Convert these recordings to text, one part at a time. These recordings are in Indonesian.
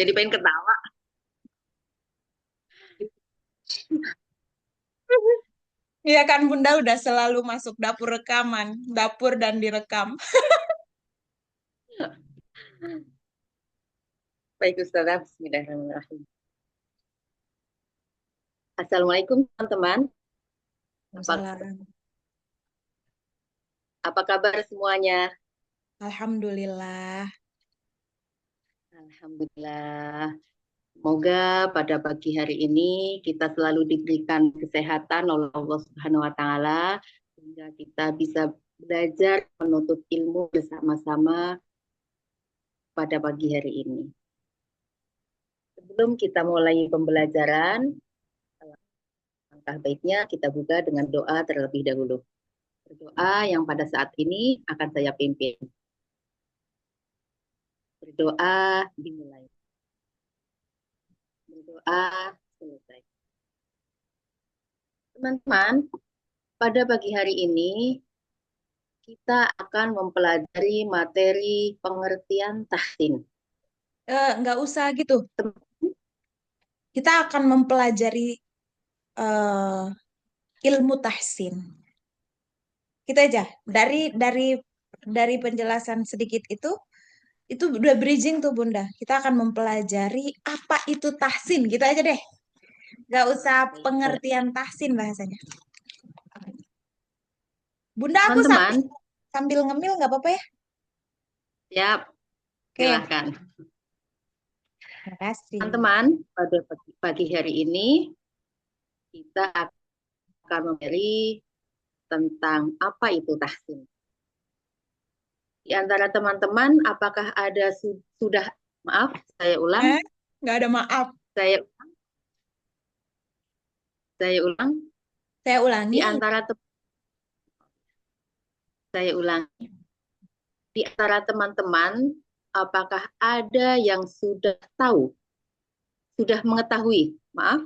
Jadi pengen ketawa. Iya kan Bunda udah selalu masuk dapur rekaman, dapur dan direkam. Baik Ustazah, Bismillahirrahmanirrahim. Assalamualaikum teman-teman. Apa, Salam. apa kabar semuanya? Alhamdulillah. Alhamdulillah. Semoga pada pagi hari ini kita selalu diberikan kesehatan oleh Allah Subhanahu wa taala sehingga kita bisa belajar menuntut ilmu bersama-sama pada pagi hari ini. Sebelum kita mulai pembelajaran, langkah baiknya kita buka dengan doa terlebih dahulu. Berdoa yang pada saat ini akan saya pimpin. Berdoa dimulai. Berdoa selesai. Teman-teman, pada pagi hari ini kita akan mempelajari materi pengertian tahsin. Nggak usah gitu. Kita akan mempelajari eh, ilmu tahsin. Kita aja dari penjelasan sedikit itu udah bridging tuh Bunda. Kita akan mempelajari apa itu tahsin. Gitu aja deh. Nggak usah Baik, pengertian tahsin bahasanya. Bunda, aku sambil teman-teman, sambil ngemil nggak apa-apa ya? siap, Oke, silahkan. terima kasih. Teman-teman, pada pagi hari ini kita akan memberi tentang apa itu tahsin. Di antara teman-teman, apakah ada sudah, maaf, saya ulang, Eh, nggak ada maaf. saya saya ulang, Saya di ulangi. antara saya ulang, di antara teman-teman, apakah ada yang sudah tahu, sudah mengetahui, maaf,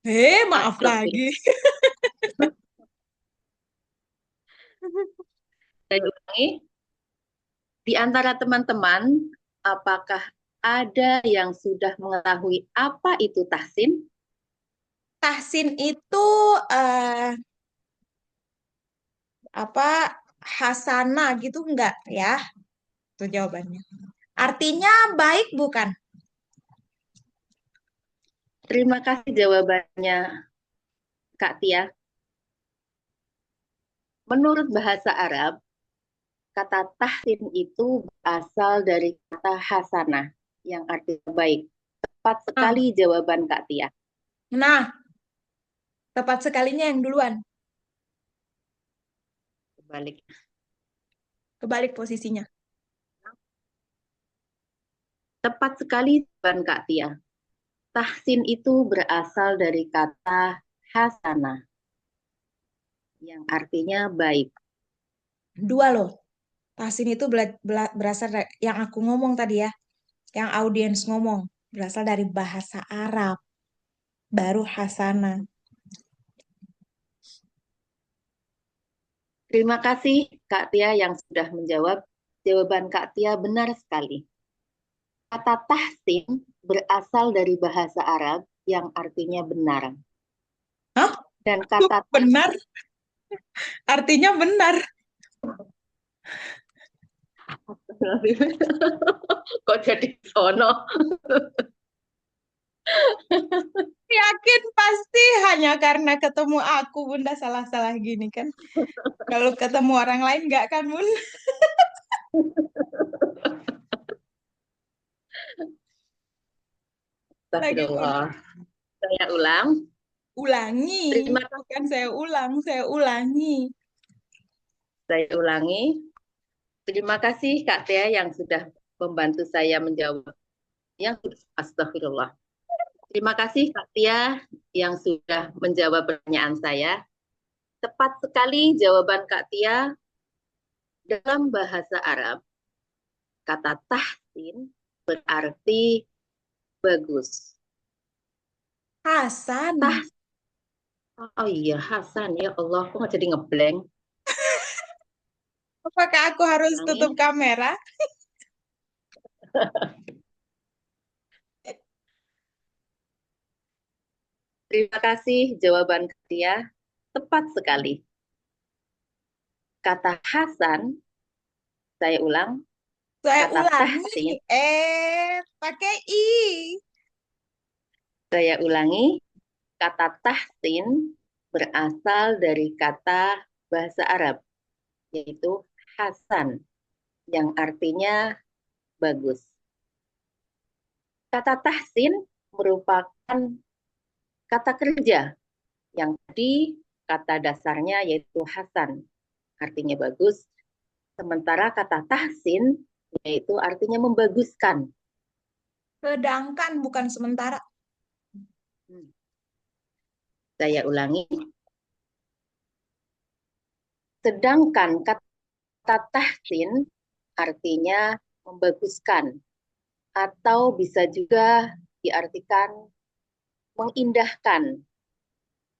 Maaf astagfirullah, lagi. saya ulangi, di antara teman-teman, apakah ada yang sudah mengetahui apa itu tahsin? Tahsin itu eh, apa hasanah gitu enggak ya? Itu jawabannya. Artinya baik bukan? Terima kasih jawabannya, Kak Tia. Menurut bahasa Arab, kata tahsin itu berasal dari kata hasanah, yang artinya baik. Tepat Ah, sekali jawaban Kak Tia. nah, tepat sekalinya yang duluan. Kebalik. Kebalik posisinya. Tepat sekali jawaban Kak Tia. Tahsin itu berasal dari kata hasanah, yang artinya baik. Dua loh. Tahsin itu berasal dari yang aku ngomong tadi ya, yang audiens ngomong, berasal dari bahasa Arab, baru hasanah. Terima kasih Kak Tia yang sudah menjawab. Jawaban Kak Tia benar sekali. Kata tahsin berasal dari bahasa Arab yang artinya benar. Hah? Dan kata Benar? Artinya benar. kok jadi sono? Yakin pasti hanya karena ketemu aku Bunda salah-salah gini kan. Kalau ketemu orang lain nggak kan Bunda? Lagi Astagfirullah. Saya ulang. ulangi. Terima kasih. Bukan saya ulang, saya ulangi. Saya ulangi. Terima kasih Kak Tia yang sudah membantu saya menjawab. Yang Astagfirullah. Terima kasih Kak Tia yang sudah menjawab pertanyaan saya. Tepat sekali jawaban Kak Tia. Dalam bahasa Arab, kata tahsin berarti bagus. Hasan. Tah, oh iya Hasan, ya Allah, kok nggak jadi ngeblank. Apakah aku harus tutup Ulangi. kamera? Terima kasih jawaban Katia. Tepat sekali. Kata Hasan, saya ulang, Saya kata ulangi, tahsin, pakai I. saya ulangi, kata tahsin berasal dari kata bahasa Arab, yaitu Hasan, yang artinya bagus. Kata tahsin merupakan kata kerja yang tadi kata dasarnya yaitu Hasan, artinya bagus. Sementara kata tahsin yaitu artinya membaguskan. Sedangkan bukan sementara. Saya ulangi. Sedangkan kata tahsin artinya membaguskan atau bisa juga diartikan mengindahkan.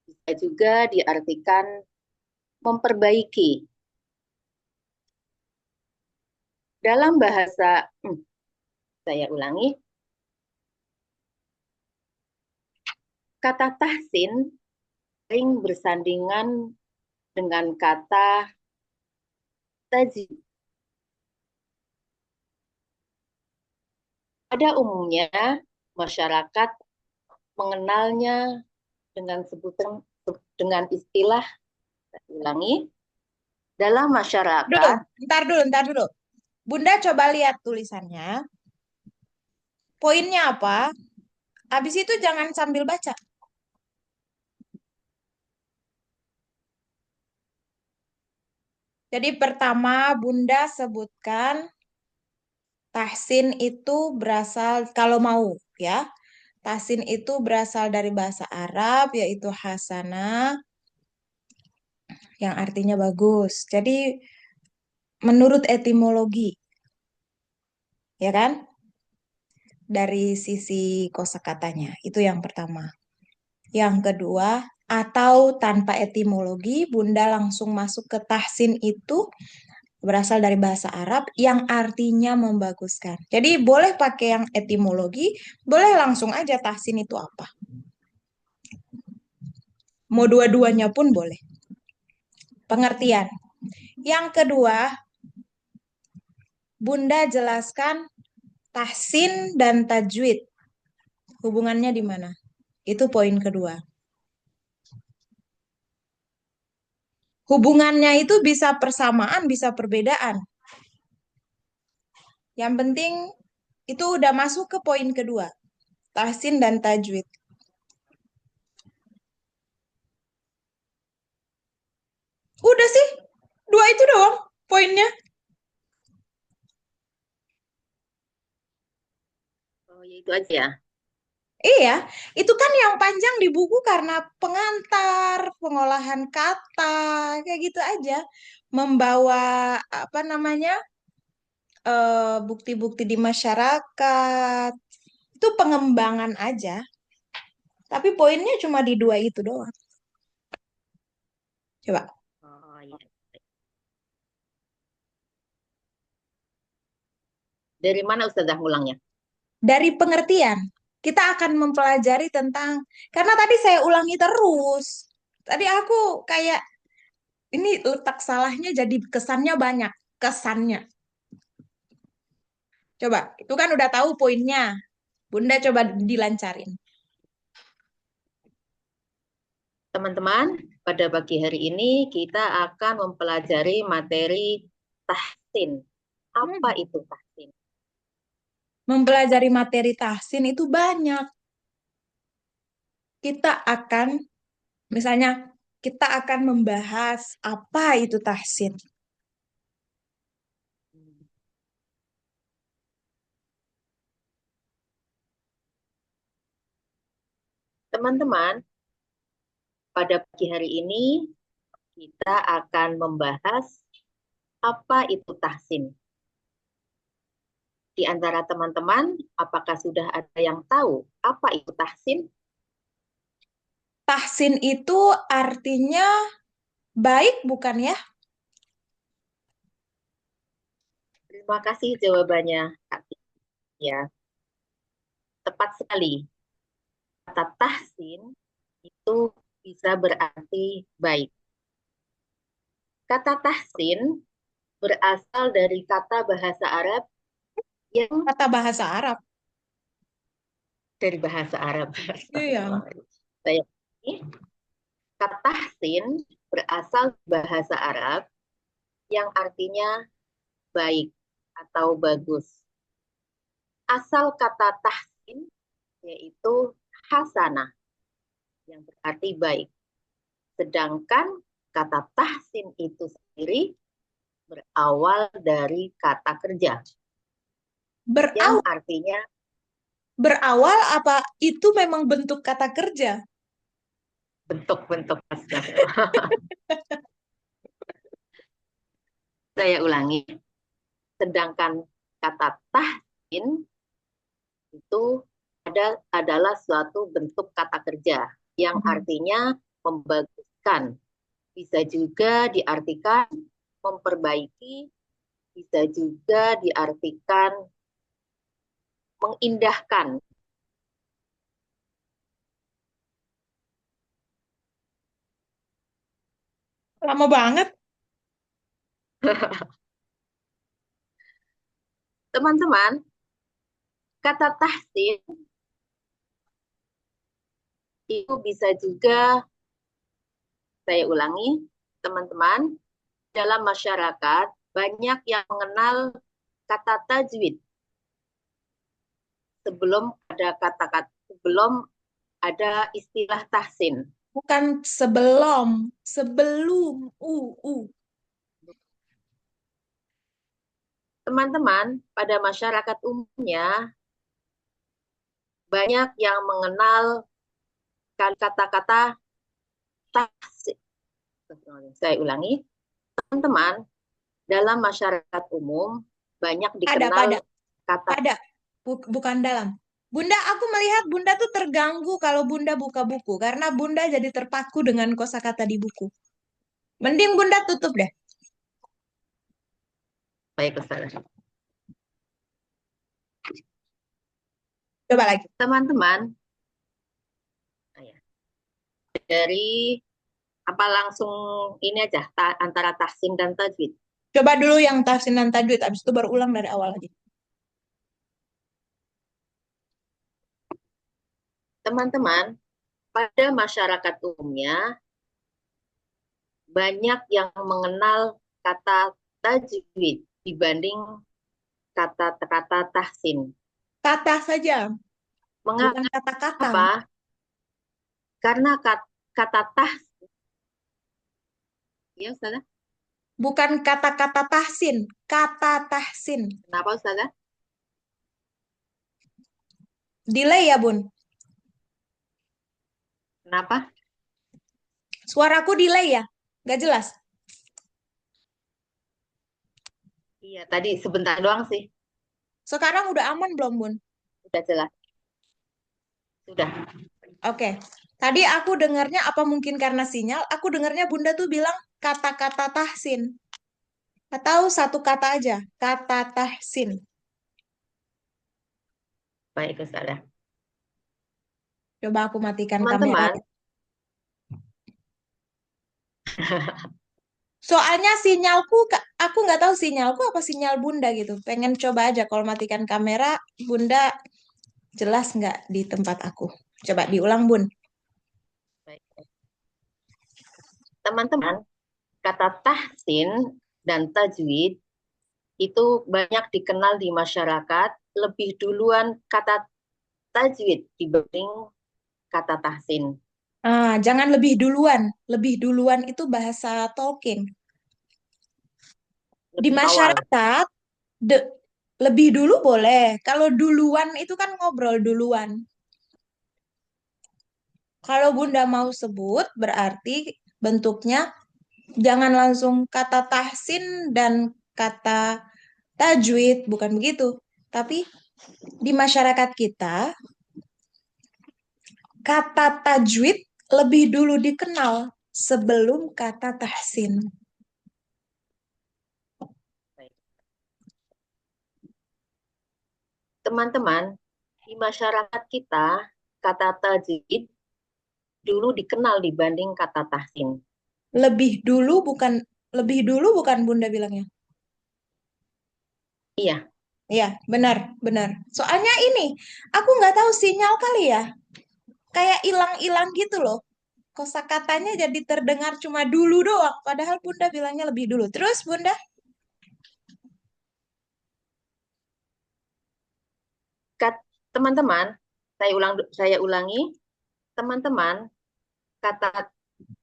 Bisa juga diartikan memperbaiki. Dalam bahasa, saya ulangi, kata tahsin sering bersandingan dengan kata taji. Pada umumnya, masyarakat mengenalnya dengan sebutan dengan istilah, saya ulangi, dalam Dulu, masyarakat. ntar dulu. Bunda coba lihat tulisannya. Poinnya apa? Habis itu jangan sambil baca. Jadi pertama Bunda sebutkan tahsin itu berasal, kalau mau ya, tahsin itu berasal dari bahasa Arab yaitu hasanah yang artinya bagus. Jadi menurut etimologi, ya kan? Dari sisi kosakatanya, itu yang pertama. Yang kedua, atau tanpa etimologi, Bunda langsung masuk ke tahsin itu berasal dari bahasa Arab yang artinya membaguskan. Jadi boleh pakai yang etimologi, boleh langsung aja tahsin itu apa. Mau dua-duanya pun boleh. Pengertian. Yang kedua, Bunda jelaskan tahsin dan tajwid. Hubungannya di mana? Itu poin kedua. Hubungannya itu bisa persamaan, bisa perbedaan. Yang penting itu udah masuk ke poin kedua. Tahsin dan tajwid. Udah sih, dua itu doang poinnya. Oh, ya itu aja ya. Iya, itu kan yang panjang di buku karena pengantar, pengolahan kata, kayak gitu aja. Membawa apa namanya bukti-bukti di masyarakat. Itu pengembangan aja. Tapi poinnya cuma di dua itu doang. Coba. Oh, ya. Dari mana Ustazah mulangnya? Dari pengertian, kita akan mempelajari tentang, karena tadi saya ulangi terus. Tadi aku kayak, ini letak salahnya jadi kesannya banyak. Kesannya. Coba, itu kan udah tahu poinnya. Bunda coba dilancarin. Teman-teman, pada pagi hari ini kita akan mempelajari materi tahsin. Apa Hmm. itu tahsin? Mempelajari materi tahsin itu banyak. Kita akan, misalnya, kita akan membahas apa itu tahsin. Teman-teman, pada pagi hari ini kita akan membahas apa itu tahsin. Di antara teman-teman, apakah sudah ada yang tahu apa itu tahsin? Tahsin itu artinya baik bukan ya? Terima kasih jawabannya, Kak Tia. Tepat sekali. Kata tahsin itu bisa berarti baik. Kata tahsin berasal dari kata bahasa Arab yang Kata bahasa Arab. dari bahasa Arab. Iya. Astagfirullahaladzim. Saya ini kata tahsin berasal dari bahasa Arab yang artinya baik atau bagus. Asal kata tahsin yaitu hasanah yang berarti baik. Sedangkan kata tahsin itu sendiri berawal dari kata kerja yang Berawal, artinya berawal apa itu memang bentuk kata kerja? bentuk-bentuk. Saya ulangi. Sedangkan kata tahsin itu adalah suatu bentuk kata kerja yang Hmm. artinya membaguskan. Bisa juga diartikan memperbaiki, bisa juga diartikan mengindahkan. Lama banget. Teman-teman, kata tahsin itu bisa juga, saya ulangi, teman-teman, dalam masyarakat banyak yang mengenal kata tajwid sebelum ada istilah tahsin. Bukan sebelum, sebelum. Teman-teman, pada masyarakat umumnya banyak yang mengenal kata-kata tahsin. Saya ulangi, teman-teman, dalam masyarakat umum banyak Pada, dikenal pada, kata pada. Bukan dalam. Bunda, aku melihat Bunda tuh terganggu kalau Bunda buka buku karena Bunda jadi terpaku dengan kosakata di buku. Mending Bunda tutup deh. baik Ustaz. Coba lagi. Teman-teman, dari apa langsung ini aja antara tahsin dan tajwid. Coba dulu yang tahsin dan tajwid, abis itu baru ulang dari awal lagi. Teman-teman, pada masyarakat umumnya banyak yang mengenal kata tajwid dibanding kata-kata tahsin. Kata saja, bukan Mengapa? kata-kata. Karena kata tahsin, ya Ustazah? Bukan kata-kata tahsin, kata tahsin. Kenapa Ustazah? Delay ya, Bun. Kenapa? Suaraku delay ya? Gak jelas. Iya, tadi sebentar doang sih. Sekarang udah aman belum, Bun? Sudah jelas. Sudah. Oke. Tadi aku dengarnya apa mungkin karena sinyal, aku dengarnya Bunda tuh bilang kata-kata tahsin. Atau satu kata aja, kata tahsin. Baik Ustazah. Coba aku matikan kamera. Teman-teman, Soalnya sinyalku, aku nggak tahu sinyalku apa sinyal Bunda gitu. Pengen coba aja kalau matikan kamera, Bunda jelas nggak di tempat aku. Coba diulang, Bun. baik. Teman-teman, kata tahsin dan tajwid itu banyak dikenal di masyarakat lebih duluan kata tajwid dibanding kata tahsin. Ah, jangan lebih duluan. Lebih duluan itu bahasa Tolkien. Di Lebih awal. masyarakat, de- lebih dulu boleh. Kalau duluan itu kan ngobrol duluan. Kalau Bunda mau sebut, berarti bentuknya jangan langsung kata tahsin dan kata tajwid, bukan begitu. Tapi di masyarakat kita, kata tajwid lebih dulu dikenal sebelum kata tahsin. Teman-teman, di masyarakat kita kata tajwid dulu dikenal dibanding kata tahsin. Lebih dulu bukan Bunda bilangnya. Iya, Iya, benar, benar. Soalnya ini, aku nggak tahu sinyal kali ya. Kayak hilang-hilang gitu loh. Kosakatanya jadi terdengar cuma dulu doang. Padahal Bunda bilangnya lebih dulu. Terus Bunda? teman-teman, saya ulangi, teman-teman, kata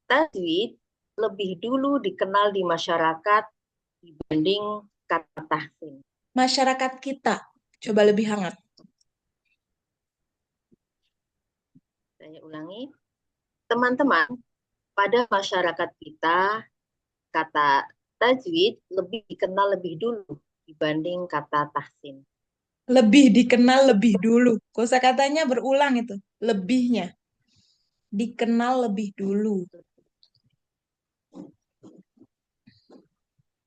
tajwid lebih dulu dikenal di masyarakat dibanding kata tahsin. Masyarakat kita. Coba lebih hangat. Saya ulangi, teman-teman, pada masyarakat kita, kata tajwid lebih dikenal lebih dulu dibanding kata tahsin. Lebih dikenal lebih dulu. Kosakatanya berulang itu. Lebihnya. Dikenal lebih dulu.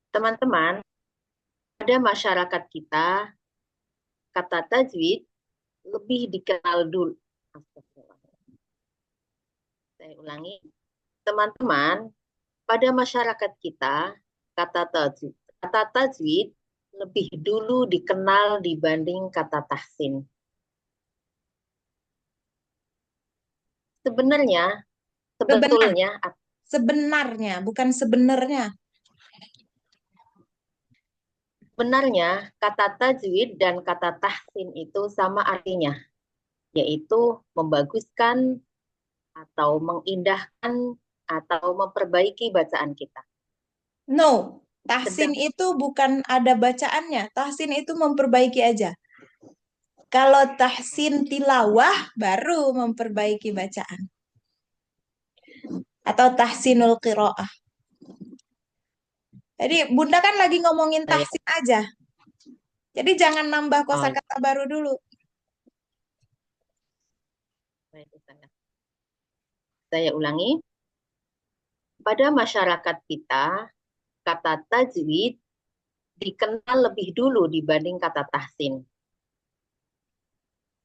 Teman-teman, pada masyarakat kita, kata tajwid lebih dikenal dulu. Saya ulangi, teman-teman, pada masyarakat kita, kata tajwid lebih dulu dikenal dibanding kata tahsin. Sebenarnya, Sebenar. sebetulnya, Sebenarnya. Bukan sebenarnya. sebenarnya kata tajwid dan kata tahsin itu sama artinya, yaitu membaguskan atau mengindahkan atau memperbaiki bacaan kita. No. Tahsin Sedang itu bukan ada bacaannya. Tahsin itu memperbaiki aja. Kalau tahsin tilawah baru memperbaiki bacaan. Atau tahsinul qiraah. Jadi Bunda kan lagi ngomongin saya, tahsin aja. Jadi jangan nambah oh, kosakata baru dulu. saya ulangi, pada masyarakat kita, kata tajwid dikenal lebih dulu dibanding kata tahsin.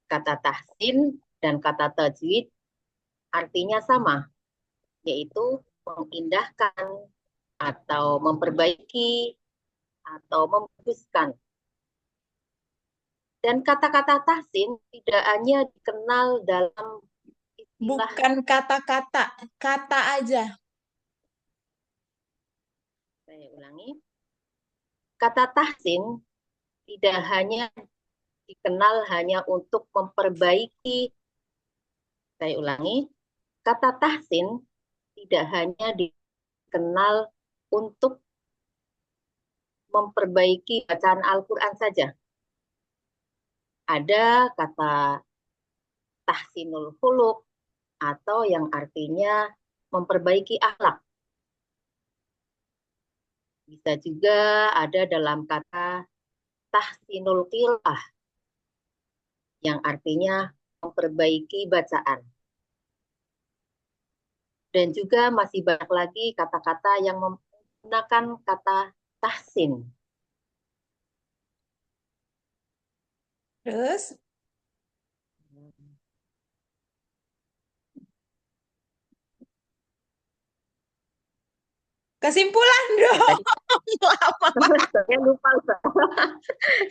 Kata tahsin dan kata tajwid artinya sama, yaitu mengindahkan atau memperbaiki atau membaguskan. Dan kata-kata tahsin tidak hanya dikenal dalam istilah, Bukan kata-kata, kata aja. saya ulangi, kata tahsin tidak hanya dikenal hanya untuk memperbaiki, saya ulangi, kata tahsin tidak hanya dikenal untuk memperbaiki bacaan Al-Quran saja. Ada kata tahsinul khuluq atau yang artinya memperbaiki akhlak. Bisa juga ada dalam kata tahsinul qiraah yang artinya memperbaiki bacaan. Dan juga masih banyak lagi kata-kata yang menggunakan kata tahsin. Terus, kesimpulan Ya, dong. tadi Lama. saya lupa.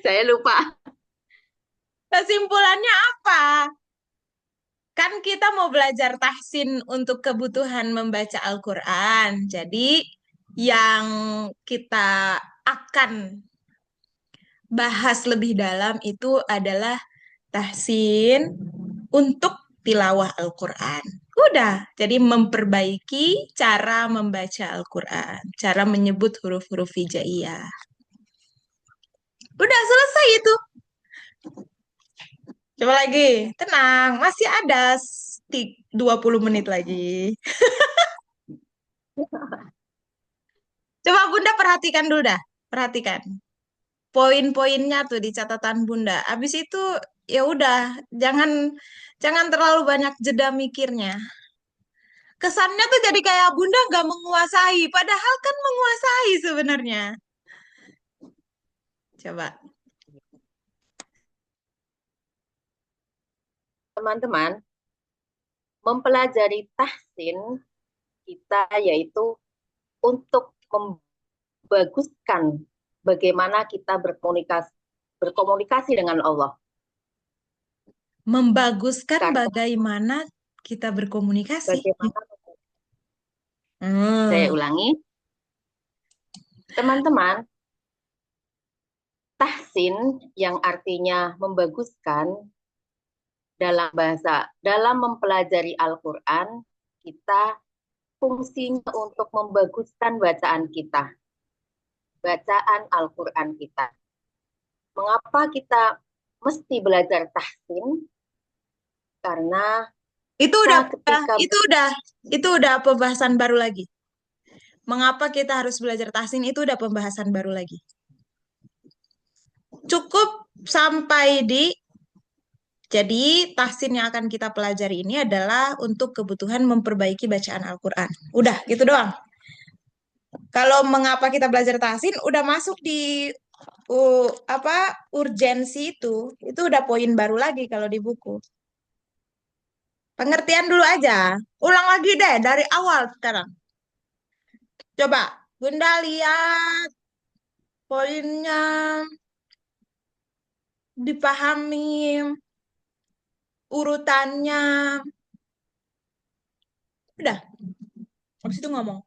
Saya lupa. Kesimpulannya apa? Kan kita mau belajar tahsin untuk kebutuhan membaca Al-Quran. Jadi, yang kita akan bahas lebih dalam itu adalah tahsin untuk tilawah Al-Quran. Udah, jadi memperbaiki cara membaca Al-Quran, cara menyebut huruf-huruf hijaiyah. Udah selesai itu. Coba lagi, tenang, masih ada 20 menit lagi. Coba Bunda perhatikan dulu dah, perhatikan. Poin-poinnya tuh di catatan Bunda. Abis itu ya udah, jangan jangan terlalu banyak jeda mikirnya. Kesannya tuh jadi kayak Bunda nggak menguasai, padahal kan menguasai sebenarnya. Coba. Teman-teman, mempelajari tahsin kita yaitu untuk membaguskan bagaimana kita berkomunikasi dengan Allah. Membaguskan Karena bagaimana kita berkomunikasi. bagaimana, saya Hmm. ulangi, teman-teman, tahsin yang artinya membaguskan dalam mempelajari Al-Quran, kita fungsinya untuk membaguskan bacaan Al-Quran kita. Mengapa kita mesti belajar tahsin? Karena Itu kita udah ketika itu udah pembahasan baru lagi. Mengapa kita harus belajar tahsin itu udah pembahasan baru lagi. Cukup sampai di jadi tahsin yang akan kita pelajari ini adalah untuk kebutuhan memperbaiki bacaan Al-Quran. Udah, gitu doang. Kalau mengapa kita belajar tahsin udah masuk di urgensi itu udah poin baru lagi kalau di buku. Pengertian dulu aja. Ulang lagi deh dari awal sekarang. Coba Bunda lihat poinnya, dipahami urutannya. Udah, habis itu ngomong.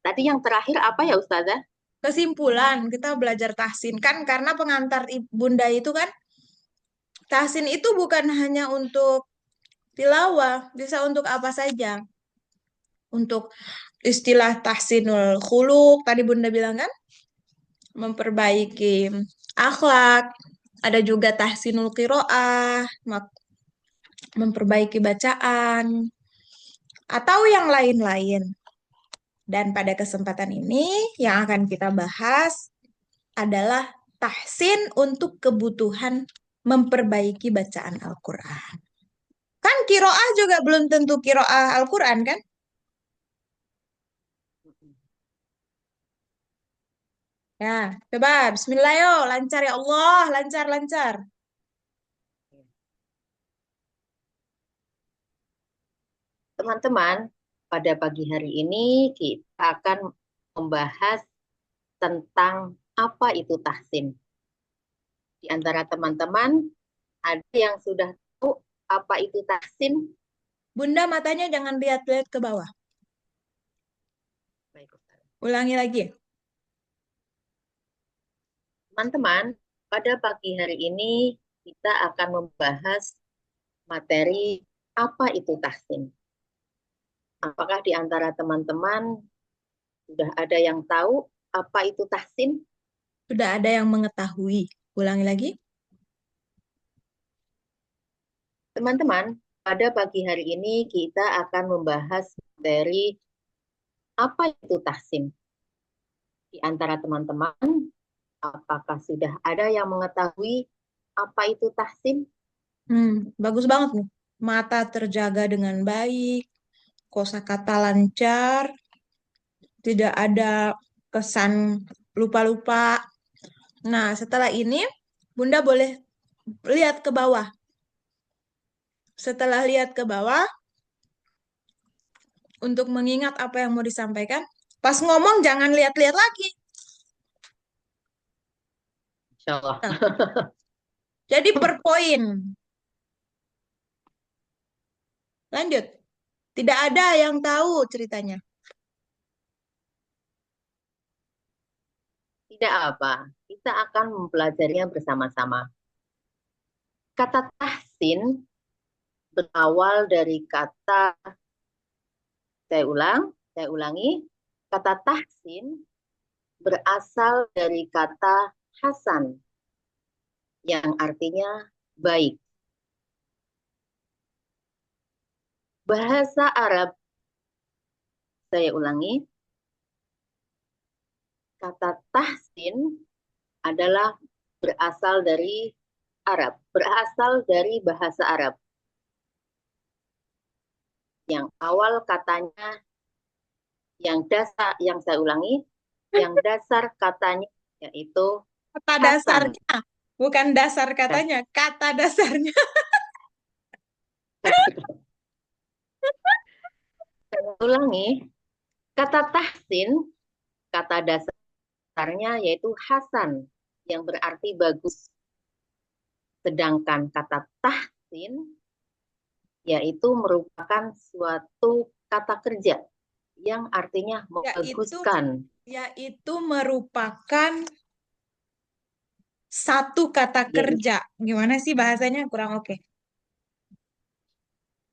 tadi yang terakhir apa ya Ustazah? Kesimpulan, kita belajar tahsin kan karena pengantar Bunda itu kan tahsin itu bukan hanya untuk tilawah, bisa untuk apa saja. Untuk istilah tahsinul khuluq tadi Bunda bilang kan memperbaiki akhlak, ada juga tahsinul qiraah, memperbaiki bacaan atau yang lain-lain. Dan pada kesempatan ini yang akan kita bahas adalah tahsin untuk kebutuhan memperbaiki bacaan Al-Quran. Kan kiroah juga belum tentu kiroah Al-Quran kan? Ya, coba Bismillah yo, lancar ya Allah, lancar-lancar. Teman-teman, pada pagi hari ini kita akan membahas tentang apa itu tahsin. Di antara teman-teman, ada yang sudah tahu apa itu tahsin? Bunda matanya jangan lihat-lihat ke bawah. Baik, Ustaz. Ulangi lagi. Teman-teman, pada pagi hari ini kita akan membahas materi apa itu tahsin. Apakah di antara teman-teman sudah ada yang tahu apa itu tahsin? Sudah ada yang mengetahui. Ulangi lagi. Teman-teman, pada pagi hari ini kita akan membahas materi apa itu tahsin. Di antara teman-teman, apakah sudah ada yang mengetahui apa itu tahsin? Bagus banget nih. Mata terjaga dengan baik, kosakata lancar, tidak ada kesan lupa-lupa. Nah, setelah ini Bunda boleh lihat ke bawah. Setelah lihat ke bawah, untuk mengingat apa yang mau disampaikan, pas ngomong jangan lihat-lihat lagi. Insya Allah. Nah, jadi per poin. Lanjut. Tidak ada yang tahu ceritanya. Tidak apa, kita akan mempelajarinya bersama-sama. Kata tahsin berawal dari kata, saya ulangi, kata tahsin berasal dari kata hasan, yang artinya baik. Bahasa Arab, saya ulangi, kata tahsin adalah berasal dari Arab, berasal dari bahasa Arab. Yang awal katanya, yang saya ulangi, yang dasar katanya yaitu Kata hasan. dasarnya. Bukan dasar katanya, kata dasarnya. Saya ulangi, kata tahsin, kata dasarnya yaitu hasan, yang berarti bagus. Sedangkan kata tahsin, yaitu merupakan suatu kata kerja yang artinya Yaitu membaguskan. yaitu merupakan satu kata Yaitu, kerja. Gimana sih bahasanya? Kurang oke.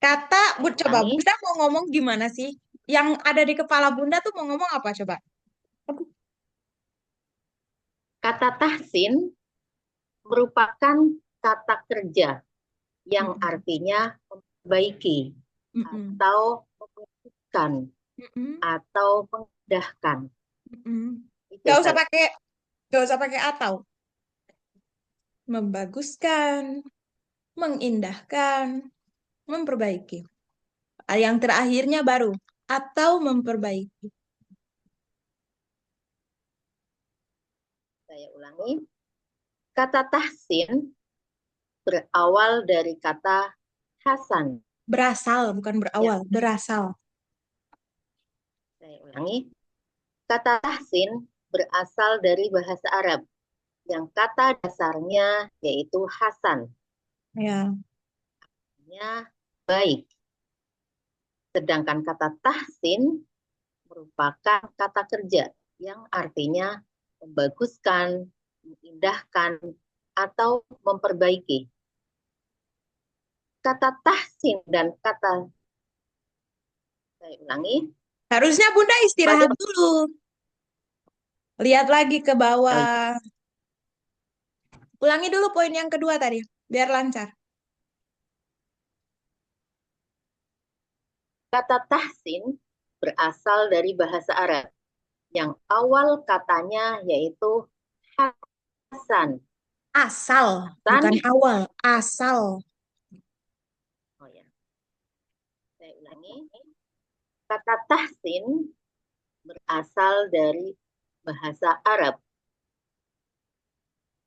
saya Coba ulangi, Bunda mau ngomong gimana sih? Yang ada di kepala Bunda tuh mau ngomong apa coba? kata tahsin merupakan kata kerja yang Mm-mm. artinya memperbaiki Mm-mm. atau memulihkan Mm-mm. atau mengindahkan. Mm-mm. Itu Gak usah Ustaz. pakai, gak usah pakai atau. Membaguskan, mengindahkan, memperbaiki. Yang terakhirnya baru atau memperbaiki. Saya ulangi, kata tahsin berawal dari kata hasan. Berasal, bukan Ya, berawal, berasal. saya ulangi, kata tahsin berasal dari bahasa Arab yang kata dasarnya yaitu hasan, Ya. artinya baik. Sedangkan kata tahsin merupakan kata kerja yang artinya membaguskan, mengindahkan, atau memperbaiki. Kata tahsin dan kata, saya ulangi, Harusnya Bunda pada istirahat dulu. Lihat lagi ke oh iya, bawah. Ulangi dulu poin yang kedua tadi, biar lancar. kata tahsin berasal dari bahasa Arab yang awal katanya yaitu hasan. Asal, Hasan, bukan awal. Asal. oh ya, saya ulangi. Kata tahsin berasal dari bahasa Arab.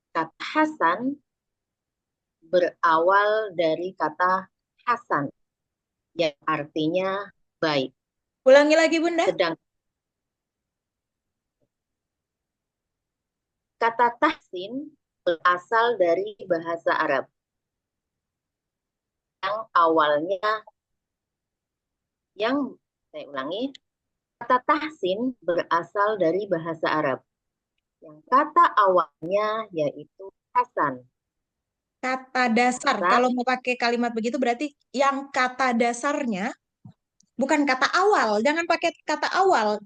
Kata hasan berawal dari kata hasan yang artinya baik. Ulangi lagi Bunda. Sedang kata tahsin berasal dari bahasa Arab yang awalnya yang saya ulangi, kata tahsin berasal dari bahasa Arab yang kata awalnya yaitu hasan. Kata dasar. Hasan, Kalau mau pakai kalimat begitu berarti yang kata dasarnya bukan kata awal. Jangan pakai kata awal.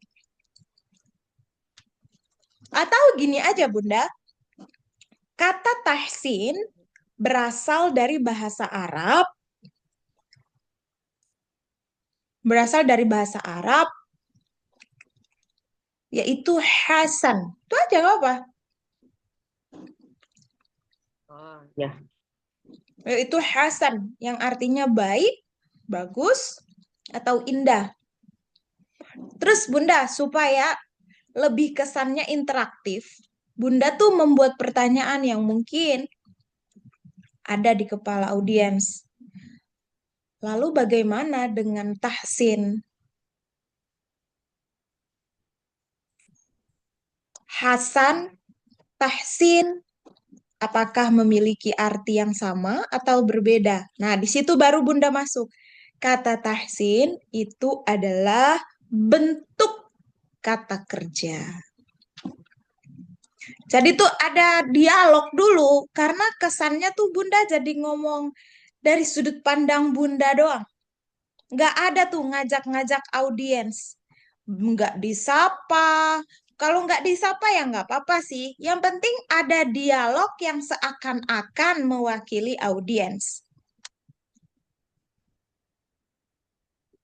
Atau gini aja Bunda. Kata tahsin berasal dari bahasa Arab. Berasal dari bahasa Arab yaitu hasan. Itu aja nggak apa. oh ya, Yaitu hasan yang artinya baik, bagus, atau indah. Terus Bunda, supaya lebih kesannya interaktif, Bunda tuh membuat pertanyaan yang mungkin ada di kepala audiens. Lalu bagaimana dengan tahsin? Hasan, tahsin, apakah memiliki arti yang sama atau berbeda? Nah, di situ baru Bunda masuk. Kata tahsin itu adalah bentuk kata kerja. Jadi tuh ada dialog dulu karena kesannya tuh Bunda jadi ngomong dari sudut pandang Bunda doang. Nggak ada tuh ngajak-ngajak audiens. Nggak disapa. Kalau nggak disapa ya nggak apa-apa sih. Yang penting ada dialog yang seakan-akan mewakili audiens.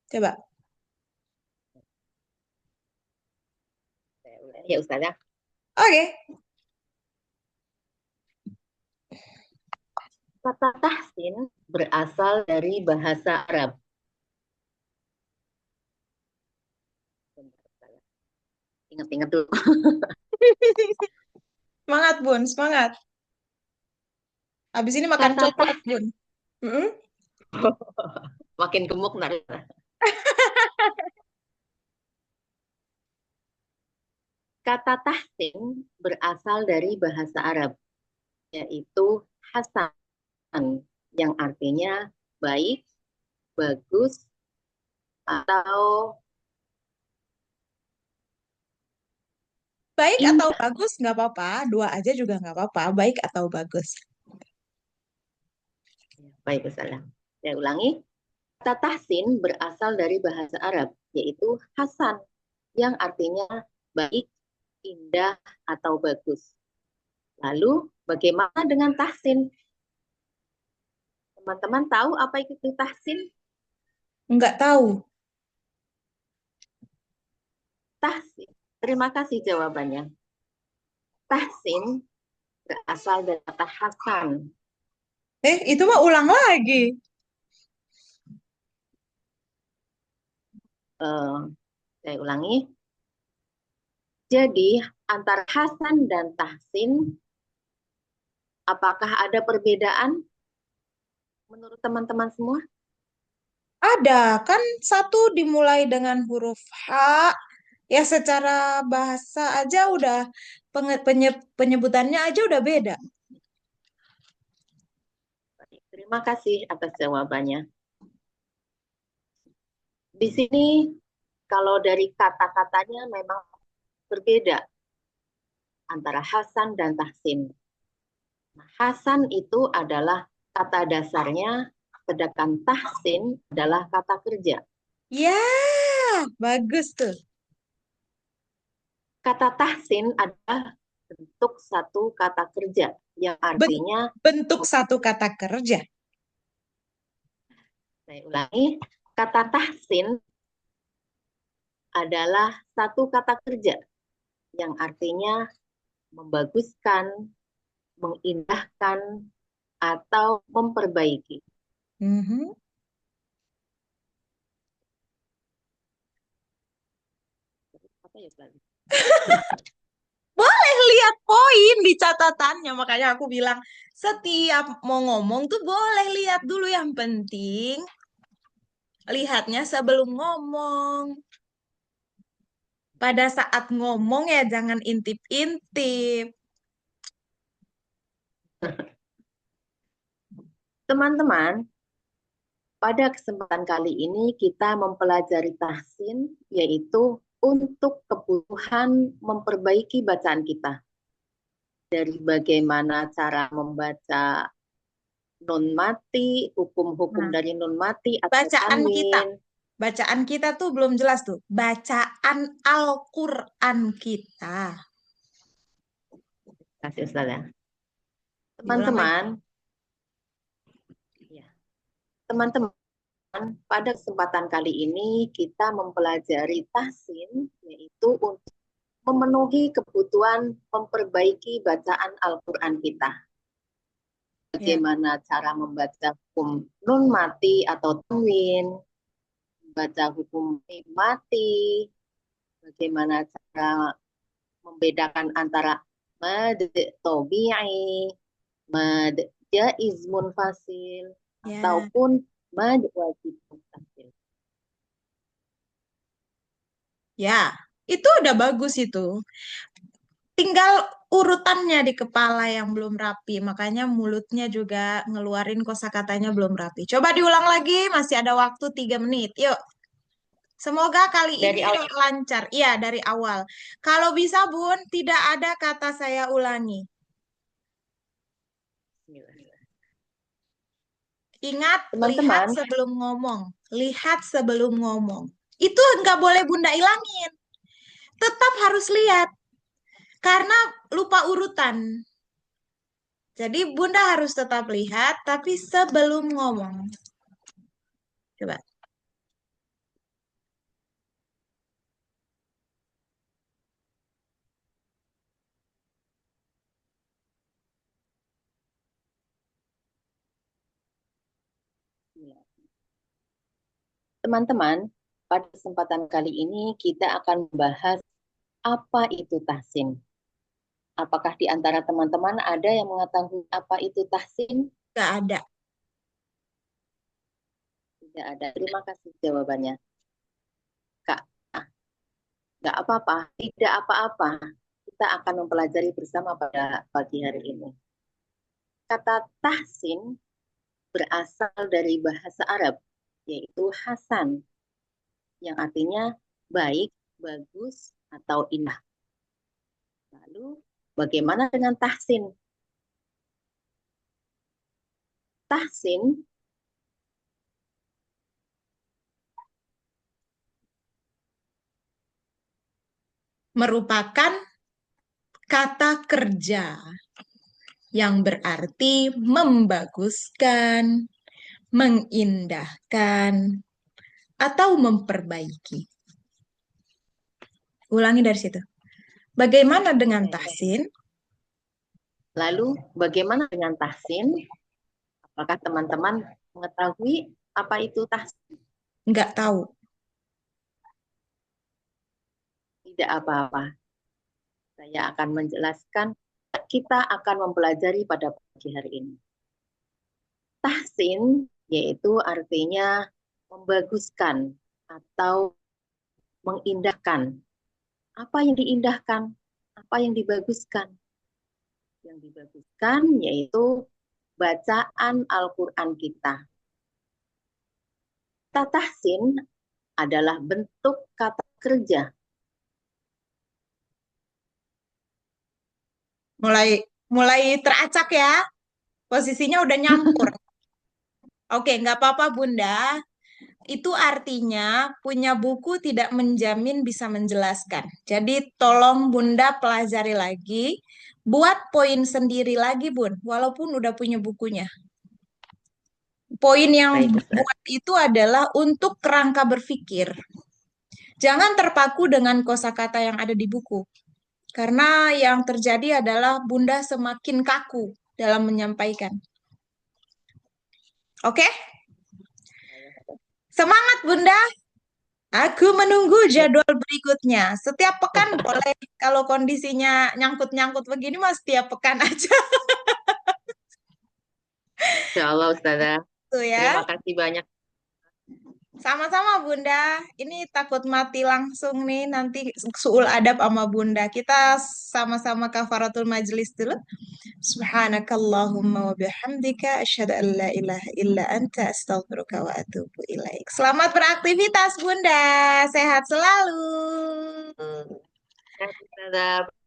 Coba. saya ulangi ya Ustazah. Oke. Kata tahsin berasal dari bahasa Arab. Ingat-ingat dulu. Semangat Bun, semangat. Habis ini makan Kata coklat, Bun. Mm-mm. makin gemuk ntar. Kata tahsin berasal dari bahasa Arab, yaitu hasan, yang artinya baik, bagus, atau Baik atau indah. bagus nggak apa-apa. Dua aja juga nggak apa-apa. Baik atau bagus. Baik, salah. Saya ulangi. Kata tahsin berasal dari bahasa Arab, yaitu hasan, yang artinya baik, indah, atau bagus. Lalu, bagaimana dengan tahsin? Teman-teman tahu apa itu tahsin? Nggak tahu. Tahsin. Terima kasih jawabannya. Tahsin berasal dari kata hasan. Itu mah ulang lagi. Eh, saya ulangi. Jadi, antara hasan dan tahsin, apakah ada perbedaan menurut teman-teman semua? Ada, kan satu dimulai dengan huruf H, ya secara bahasa aja udah penyebutannya aja udah beda. Terima kasih atas jawabannya. Di sini, kalau dari kata-katanya memang berbeda antara hasan dan tahsin. Nah, hasan itu adalah kata dasarnya, sedangkan tahsin adalah kata kerja. Ya, bagus tuh. Kata tahsin adalah bentuk satu kata kerja yang Ben- artinya, Bentuk satu kata kerja. saya ulangi, kata tahsin adalah satu kata kerja yang artinya membaguskan, mengindahkan, atau memperbaiki. Mhm. Apa ya, Flavi? Boleh lihat poin di catatannya, makanya aku bilang setiap mau ngomong tuh boleh lihat dulu, yang penting lihatnya sebelum ngomong. Pada saat ngomong ya jangan intip-intip. Teman-teman, pada kesempatan kali ini kita mempelajari tahsin, yaitu untuk kebutuhan memperbaiki bacaan kita. Dari bagaimana cara membaca nun mati, hukum-hukum Nah, dari nun mati atau bacaan kita. tanwin. Bacaan kita tuh belum jelas tuh. Bacaan Al-Quran kita. Kasih Ustaz ya. Diulang lagi. Teman-teman, ya, teman-teman, pada kesempatan kali ini kita mempelajari tahsin, yaitu untuk memenuhi kebutuhan memperbaiki bacaan Al-Quran kita. Ya. Bagaimana cara membaca hukum nun mati atau tanwin, membaca hukum mim mati, bagaimana cara membedakan antara mad tobi'i, mad jaiz munfasil, Ya. ataupun mad wajib munfasil. Ya. Itu udah bagus itu. Tinggal urutannya di kepala yang belum rapi. Makanya mulutnya juga ngeluarin kosakatanya belum rapi. Coba diulang lagi, masih ada waktu 3 menit. Yuk. Semoga kali ini Dari awal. lancar. Iya, dari awal. Kalau bisa, Bun, tidak ada kata saya ulangi. Ingat, lihat Teman-teman, sebelum ngomong. Lihat sebelum ngomong. Itu nggak boleh Bunda ilangin. Tetap harus lihat. Karena lupa urutan. Jadi Bunda harus tetap lihat, tapi sebelum ngomong. Coba. teman-teman, pada kesempatan kali ini kita akan membahas apa itu tahsin. Apakah di antara teman-teman ada yang mengetahui apa itu tahsin? Nggak ada. Tidak ada. Terima kasih jawabannya, Kak. Nah, nggak apa-apa, tidak apa-apa. Kita akan mempelajari bersama pada pagi hari ini. Kata tahsin berasal dari bahasa Arab, yaitu hasan, yang artinya baik, bagus, atau indah. Lalu, bagaimana dengan tahsin? Tahsin Merupakan kata kerja yang berarti membaguskan, mengindahkan, atau memperbaiki. Ulangi dari situ. Bagaimana dengan tahsin? Lalu, bagaimana dengan tahsin? Apakah teman-teman mengetahui apa itu tahsin? Nggak tahu. Tidak apa-apa. Saya akan menjelaskan. Kita akan mempelajari pada pagi hari ini. Tahsin yaitu artinya membaguskan atau mengindahkan. Apa yang diindahkan? Apa yang dibaguskan? Yang dibaguskan yaitu bacaan Al-Quran kita. Kata tahsin adalah bentuk kata kerja. Mulai teracak ya. Posisinya udah nyampur. Oke, nggak apa-apa Bunda. Itu artinya punya buku tidak menjamin bisa menjelaskan. Jadi tolong Bunda pelajari lagi. Buat poin sendiri lagi Bun. Walaupun udah punya bukunya. Poin yang Baik, Ustaz. buat itu adalah untuk kerangka berpikir. Jangan terpaku dengan kosakata yang ada di buku. Karena yang terjadi adalah Bunda semakin kaku dalam menyampaikan. Oke? Semangat Bunda. Aku menunggu jadwal berikutnya. Setiap pekan boleh, kalau kondisinya nyangkut-nyangkut begini mas setiap pekan aja Insya Allah, Ustazah. tuh Terima ya. kasih banyak. Sama-sama Bunda. Ini takut mati langsung nih nanti suul adab sama Bunda. Kita sama-sama kafaratul majlis dulu. Subhanakallahumma wa bihamdika asyhadu an la ilaha illa anta astaghfiruka wa atubu ilaik. Selamat beraktivitas Bunda. Sehat selalu. Ustazah.